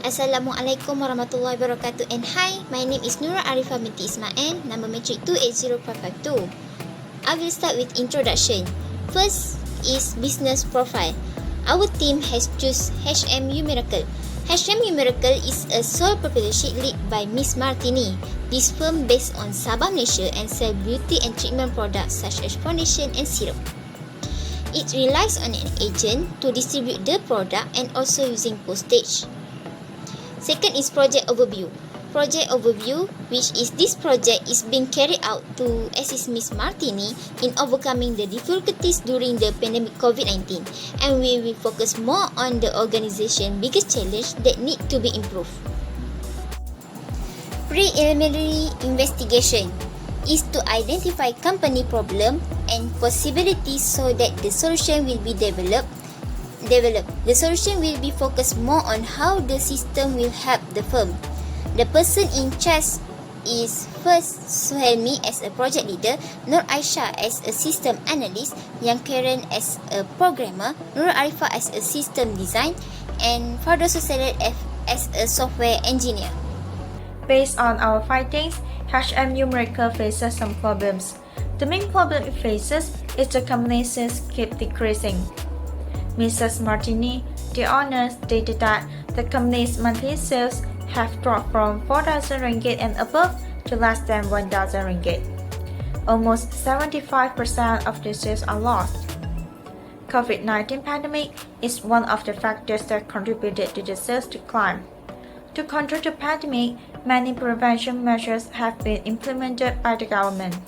Assalamualaikum warahmatullahi wabarakatuh, and hi, my name is Nura Arifah binti Ismail, number matric 280552. I will start with introduction. First is business profile. Our team has choose HMU Miracle. HMU Miracle is a sole proprietorship led by Miss Martini. This firm based on Sabah, Malaysia and sell beauty and treatment products such as foundation and serum. It relies on an agent to distribute the product and also using postage. Second is project overview. Project overview, which is this project is being carried out to assist Miss Martini in overcoming the difficulties during the pandemic COVID-19, and we will focus more on the organization biggest challenge that need to be improved. Preliminary investigation is to identify company problem and possibilities so that the solution will be developed. The solution will be focused more on how the system will help the firm. The person in charge is first Suhelmi as a project leader, Nur Aisyah as a system analyst, Yang Karen as a programmer, Nur Arifah as a system design, and Fardoso Salad as a software engineer. Based on our findings, HMU Miracle faces some problems. The main problem it faces is the company sales keep decreasing. Mrs. Martini, the owner, stated that the company's monthly sales have dropped from 4,000 ringgit and above to less than 1,000 ringgit. Almost 75% of the sales are lost. COVID-19 pandemic is one of the factors that contributed to the sales decline. To control the pandemic, many prevention measures have been implemented by the government.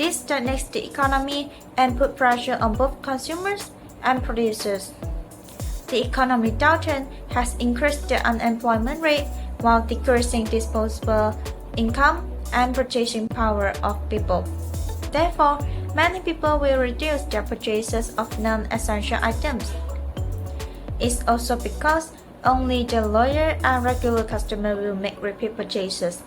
This stagnates the economy and put pressure on both consumers and producers. The economic downturn has increased the unemployment rate while decreasing disposable income and purchasing power of people. Therefore, many people will reduce their purchases of non-essential items. It's also because only the loyal and regular customer will make repeat purchases.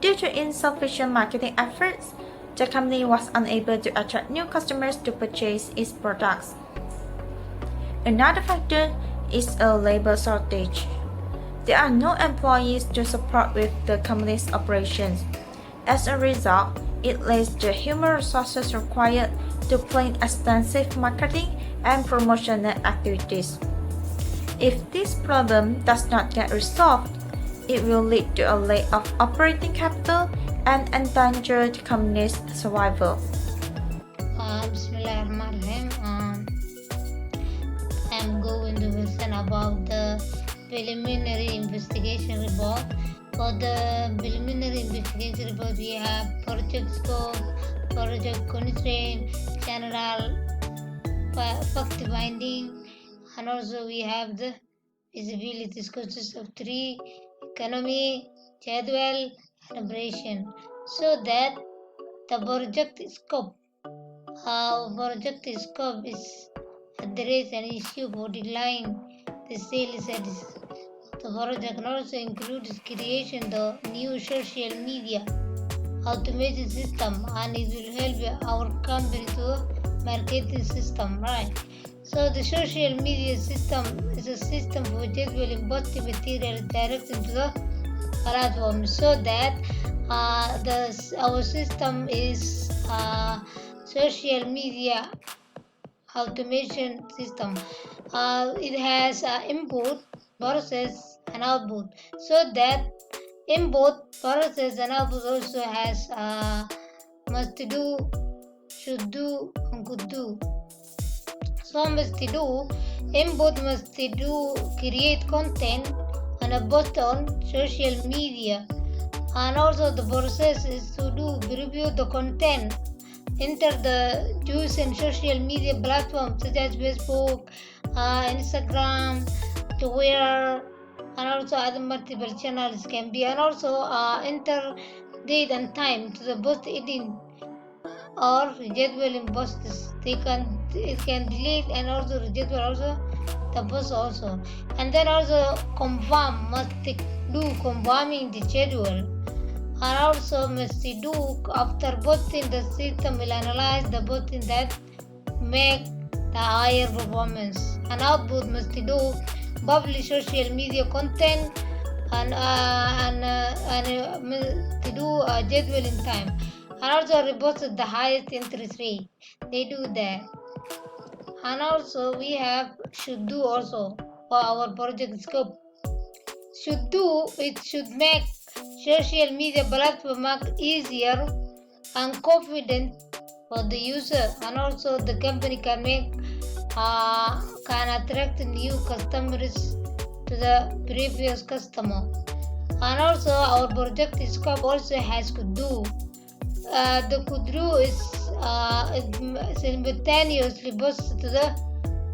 Due to insufficient marketing efforts, the company was unable to attract new customers to purchase its products. Another factor is a labor shortage. There are no employees to support with the company's operations. As a result, it lacks the human resources required to plan extensive marketing and promotional activities. If this problem does not get resolved, it will lead to a lack of operating capital and endanger the company's survival. Bismillahirrahmanirrahim. I'm going to listen about the preliminary investigation report. For the preliminary investigation report, we have project scope, project constraint, general fact finding, and also we have the feasibility. This consists of three: economy, jadwal, and operation. So that the project scope is address an issue for decline the sales at the project can also include creation the new social media automation system, and it will help our company to marketing system, right? So the social media system is a system for scheduling positive material direct into the platform, so that our system is social media automation system. It has input, process, and output. So that input, process, and output also has must do, should do, and could do. So must do, input must do create content and a post on social media, and also the process is to do review the content. Enter the use in social media platforms such as Facebook, Instagram, Twitter, and also other multiple channels can be, and also enter date and time to the post editing or reschedule in posts. It can delete and also reschedule also the post also, and then also must do confirming the schedule. And also must do after posting, the system will analyze the posting that make the higher performance, and output must do publish social media content and to do a jadwal in time, and also reported the highest interest rate. They do that. And also we have should do also for our project scope. Should do it should make social media platform easier and confident for the user, and also the company can attract new customers to the previous customer. And also our project scope also has could do. The could do is simultaneously post to the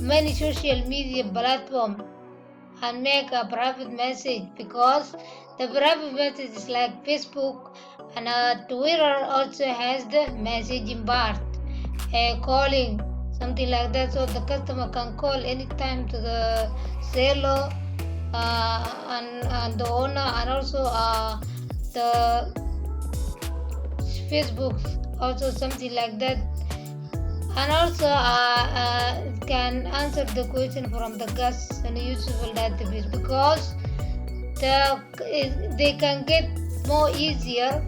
many social media platform and make a private message, because the private message is like Facebook, and Twitter also has the messaging part, calling, something like that, so the customer can call anytime to the seller and the owner, and also the Facebook also something like that. And also can answer the question from the guests and useful database, because they can get more easier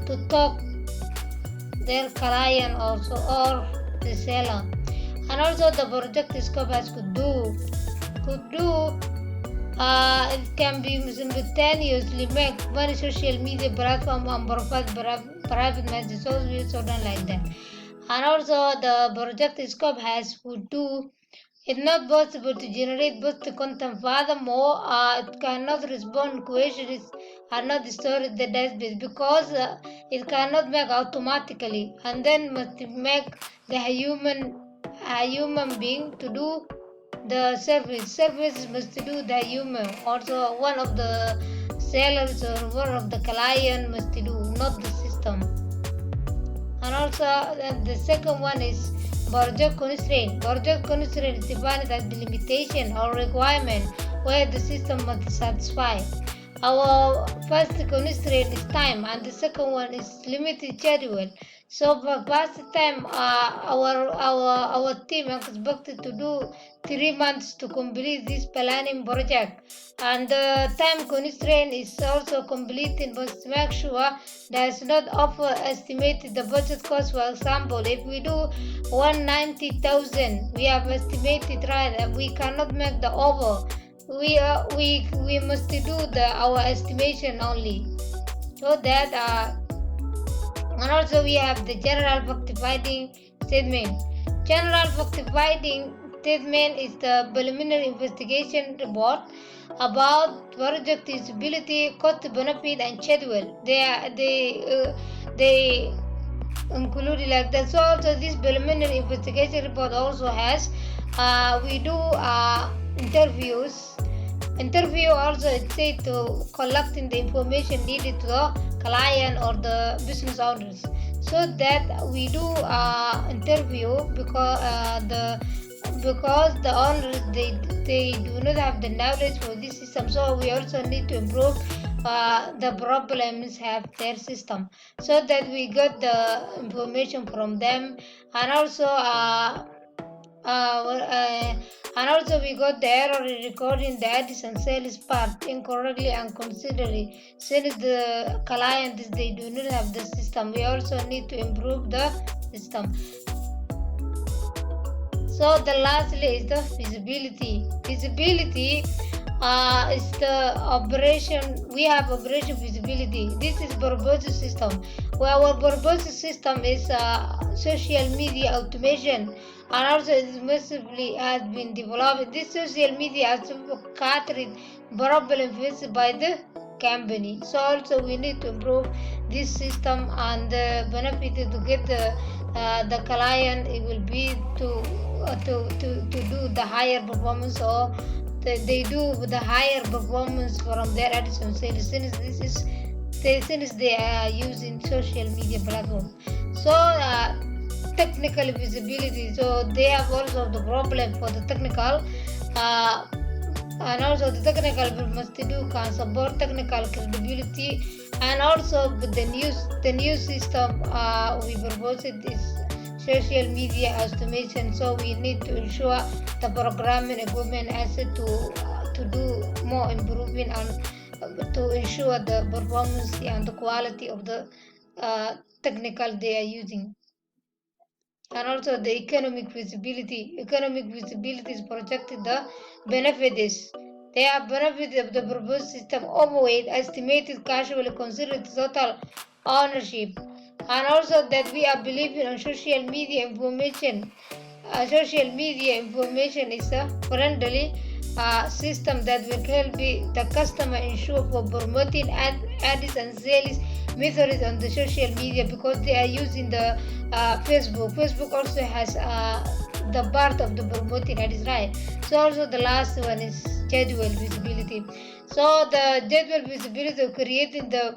to talk their client also or the seller. And also the project scope has could do it can be simultaneously make one social media platform and provide private messages, so done like that. And also the project scope has would do it's not possible to generate both the content. Furthermore, it cannot respond questions are not stored in the database, because it cannot make automatically, and then must make the human being to do the service. Service must do the human. Also, one of the sellers or one of the client must do, not the system. And also the second one is project constraint. Project constraint is defined as the limitation or requirement where the system must satisfy. Our first constraint is time, and the second one is limited schedule. So for past time, our team is expected to do 3 months to complete this planning project, and the time constraint is also completing, but to make sure does not overestimate the budget cost. For example, if we do 190,000, we have estimated right, and we cannot make the over. We must do our estimation only, so that and also we have the general fact-finding statement. General fact-finding statement is the preliminary investigation report about project usability, cost benefit, and schedule. They include like that. So also this preliminary investigation report also has we do interviews. Interview also it said to collecting the information needed to the client or the business owners, so that we do interview, because the owners they do not have the knowledge for this system, so we also need to improve the problems have their system, so that we get the information from them. And also and also we got the error in recording the ads and sales part incorrectly and considerably, since the clients they do not have the system. We also need to improve the system. So the lastly is the feasibility. Feasibility is the operation. We have operation feasibility. This is proposed system. Well, our proposed system is social media automation, and also it massively has been developed. This social media has catered problem faced by the company. So also we need to improve this system, and the benefit to get the client it will be to do the higher performance, or they do the higher performance from their ads and sales, since they are using social media platform. So technical visibility, so they have also the problem for the technical and also the technical must do can support technical credibility, and also with the new system we propose it is social media automation. So we need to ensure the programming equipment asset to do more improvement and to ensure the performance and the quality of the technical they are using. And also the economic visibility. Economic visibility is projected the benefit is. They are benefits of the proposed system overweight estimated casually considered total ownership. And also that we are believing on social media information. Social media information is a friendly system that will help the customer ensure for promoting ads and sales methods on the social media because they are using the Facebook. Facebook also has the part of the promoting ads, right? So also the last one is jadwal visibility. So the jadwal visibility of creating the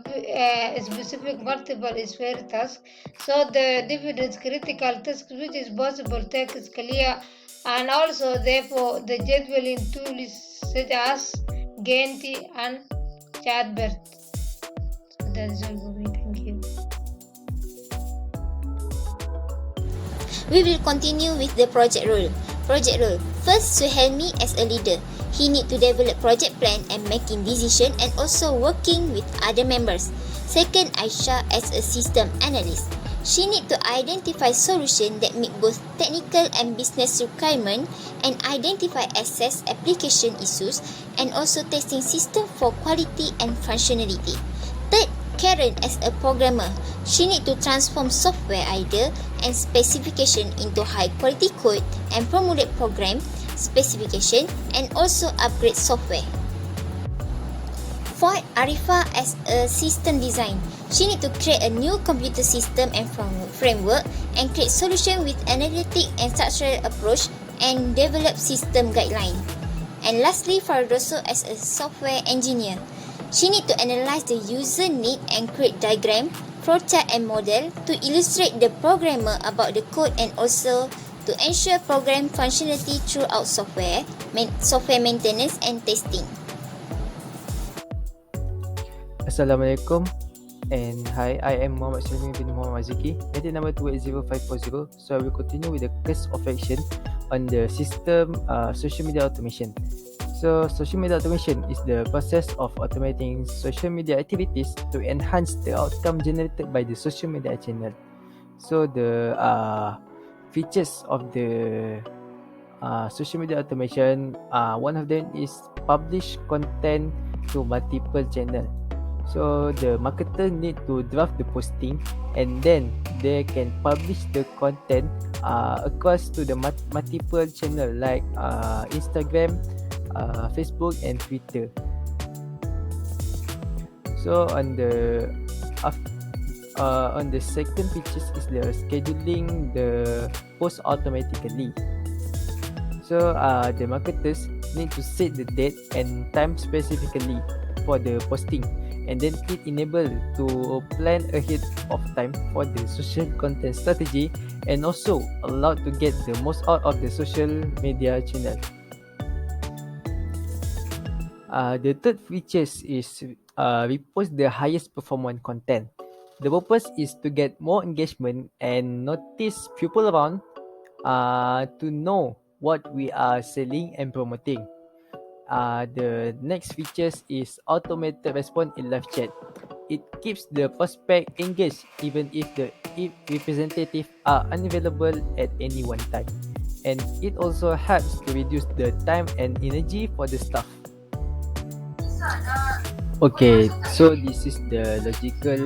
specific multiple is very task. So the dividends critical task which is possible text is clear, and also therefore the jadwaling tools such as Gantt and Chatbot. So that is all for me. Thank you. We will continue with the project role. Project role. First, Suhelmi as a leader. He need to develop project plan and making decision and also working with other members. Second, Aisha as a system analyst. She need to identify solution that meet both technical and business requirement and identify access application issues and also testing system for quality and functionality. Third, Karen as a programmer. She need to transform software idea and specification into high quality code and promulgate program specification and also upgrade software. Fourth, Arifa as a system design. She need to create a new computer system and framework and create solution with analytic and structural approach and develop system guideline. And lastly, Fardoso as a software engineer. She need to analyze the user need and create diagram, flowchart and model to illustrate the programmer about the code and also to ensure program functionality throughout software maintenance and testing. Assalamualaikum and hi, I am Muhammad Syahmi bin Muhammad Maziki, entity number 280540. So I will continue with the course of action on the system social media automation. So social media automation is the process of automating social media activities to enhance the outcome generated by the social media channel. So the features of the social media automation, one of them is publish content to multiple channels. So the marketer need to draft the posting and then they can publish the content across to the multiple channel like Instagram, Facebook and Twitter. So on the second features is the scheduling the post automatically. So the marketers need to set the date and time specifically for the posting, and then it enable to plan ahead of time for the social content strategy and also allow to get the most out of the social media channel. The third features is repost the highest performance content. The purpose is to get more engagement and notice people around to know what we are selling and promoting. The next features is automated response in live chat. It keeps the prospect engaged even if the representative are unavailable at any one time, and it also helps to reduce the time and energy for the staff. Okay, so this is the logical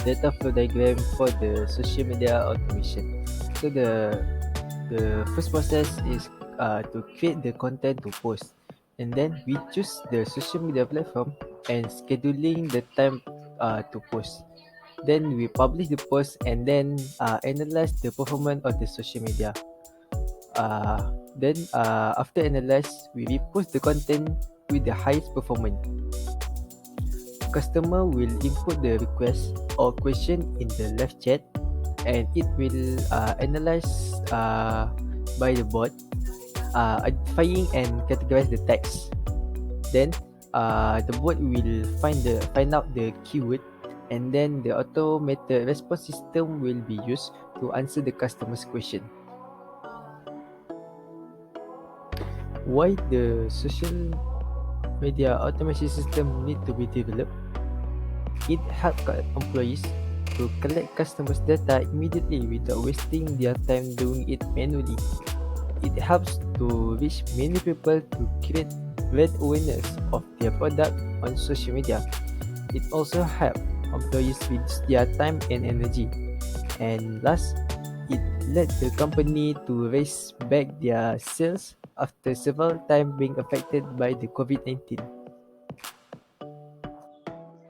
data flow diagram for the social media automation. So the first process is to create the content to post, and then we choose the social media platform and scheduling the time to post. Then we publish the post and then analyze the performance of the social media. Then after analyze, we repost the content with the highest performance. Customer will input the request or question in the live chat, and it will analyze by the bot, identifying and categorize the text. Then the bot will find out the keyword, and then the automated response system will be used to answer the customer's question. Why the social media automation system need to be developed. It helps employees to collect customers' data immediately without wasting their time doing it manually. It helps to reach many people to create brand awareness of their product on social media. It also helps employees reduce their time and energy. And last, it led the company to raise back their sales after several times being affected by the COVID-19.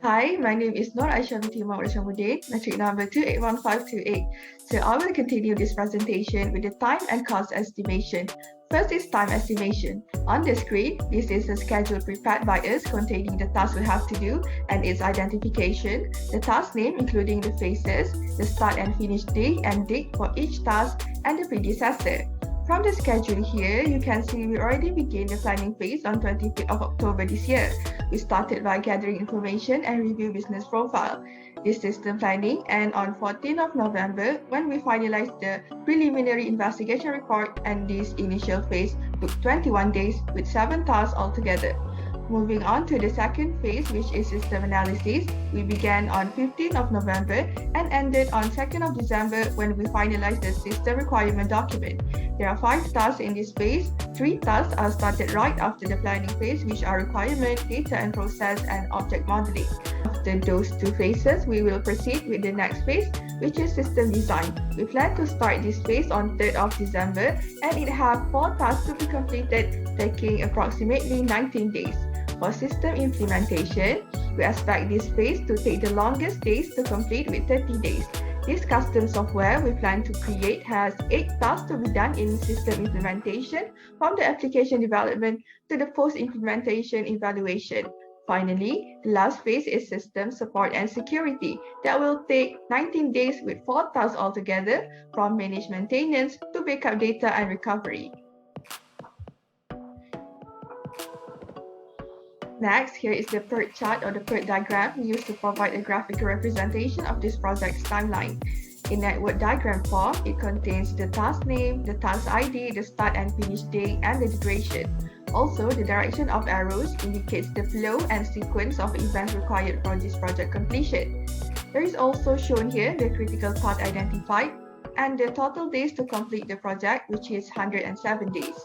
Hi, my name is Nur Aisha binti Muhammad Shamuddin, metric number 281528. So I will continue this presentation with the time and cost estimation. First is time estimation. On the screen, this is a schedule prepared by us containing the task we have to do and its identification, the task name including the phases, the start and finish day and date for each task, and the predecessor. From the schedule here, you can see we already began the planning phase on 25th of October this year. We started by gathering information and review business profile, this system planning, and on 14th of November, when we finalized the preliminary investigation report, and this initial phase took 21 days with 7 tasks altogether. Moving on to the second phase, which is system analysis, we began on 15th of November and ended on 2nd of December when we finalized the system requirement document. There are 5 tasks in this phase. 3 tasks are started right after the planning phase, which are requirement, data and process, and object modeling. After those 2 phases, we will proceed with the next phase, which is system design. We plan to start this phase on 3rd of December, and it has 4 tasks to be completed, taking approximately 19 days. For system implementation, we expect this phase to take the longest days to complete with 30 days. This custom software we plan to create has 8 tasks to be done in system implementation, from the application development to the post-implementation evaluation. Finally, the last phase is system support and security that will take 19 days with 4 tasks altogether, from managed maintenance to backup data and recovery. Next, here is the PERT chart or the PERT diagram used to provide a graphical representation of this project's timeline. In network diagram form, it contains the task name, the task ID, the start and finish date, and the duration. Also, the direction of arrows indicates the flow and sequence of events required for this project completion. There is also shown here the critical path identified and the total days to complete the project, which is 107 days.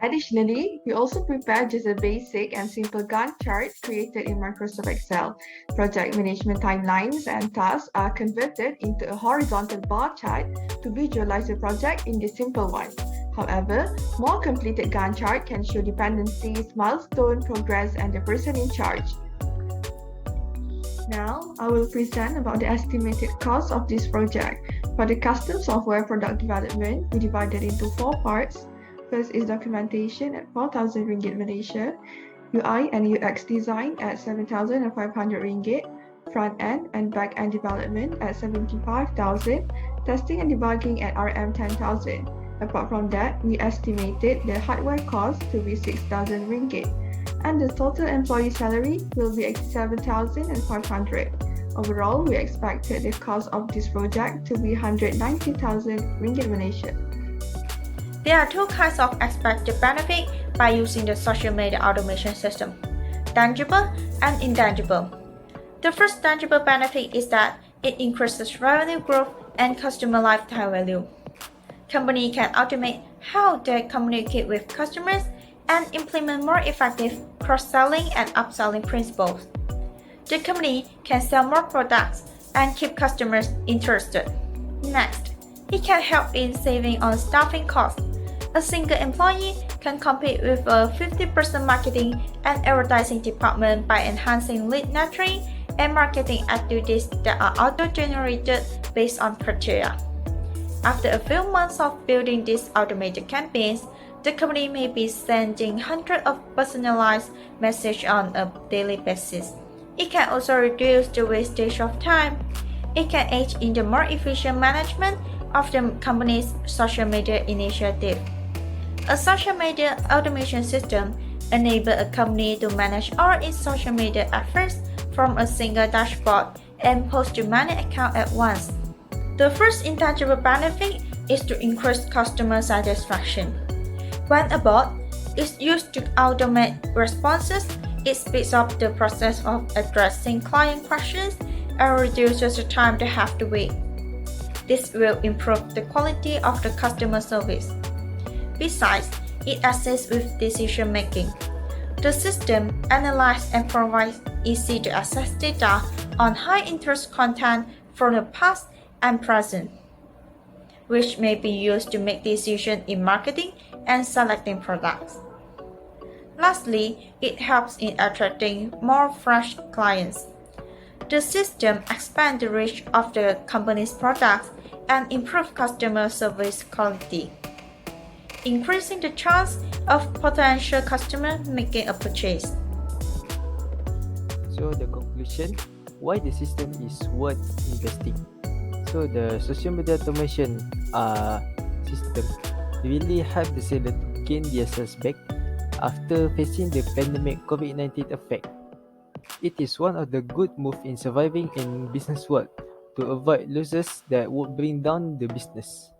Additionally, we also prepared just a basic and simple Gantt chart created in Microsoft Excel. Project management timelines and tasks are converted into a horizontal bar chart to visualize the project in the simple one. However, more completed Gantt chart can show dependencies, milestone, progress, and the person in charge. Now, I will present about the estimated cost of this project. For the custom software product development, we divided into 4 parts. First is documentation at 4,000 ringgit Malaysia, UI and UX design at 7,500 ringgit, front end and back end development at 75,000, testing and debugging at RM 10,000. Apart from that, we estimated the hardware cost to be 6,000 ringgit, and the total employee salary will be 87,500. Overall, we expected the cost of this project to be 190,000 ringgit Malaysia. There are 2 kinds of expected benefit by using the social media automation system: tangible and intangible. The first tangible benefit is that it increases revenue growth and customer lifetime value. Company can automate how they communicate with customers and implement more effective cross-selling and upselling principles. The company can sell more products and keep customers interested. Next, it can help in saving on staffing costs. A single employee can compete with a 50% marketing and advertising department by enhancing lead nurturing and marketing activities that are auto-generated based on criteria. After a few months of building these automated campaigns, the company may be sending hundreds of personalized messages on a daily basis. It can also reduce the wastage of time. It can aid in the more efficient management of the company's social media initiative. A social media automation system enables a company to manage all its social media efforts from a single dashboard and post to many accounts at once. The first intangible benefit is to increase customer satisfaction. When a bot is used to automate responses, it speeds up the process of addressing client questions and reduces the time they have to wait. This will improve the quality of the customer service. Besides, it assists with decision making. The system analyzes and provides easy to access data on high interest content from the past and present, which may be used to make decisions in marketing and selecting products. Lastly, it helps in attracting more fresh clients. The system expands the reach of the company's products and improves customer service quality, increasing the chance of potential customers making a purchase. So the conclusion, why the system is worth investing. So the social media automation system really help the seller to gain their sales back after facing the pandemic COVID-19 effect. It is one of the good moves in surviving in business world to avoid losses that would bring down the business.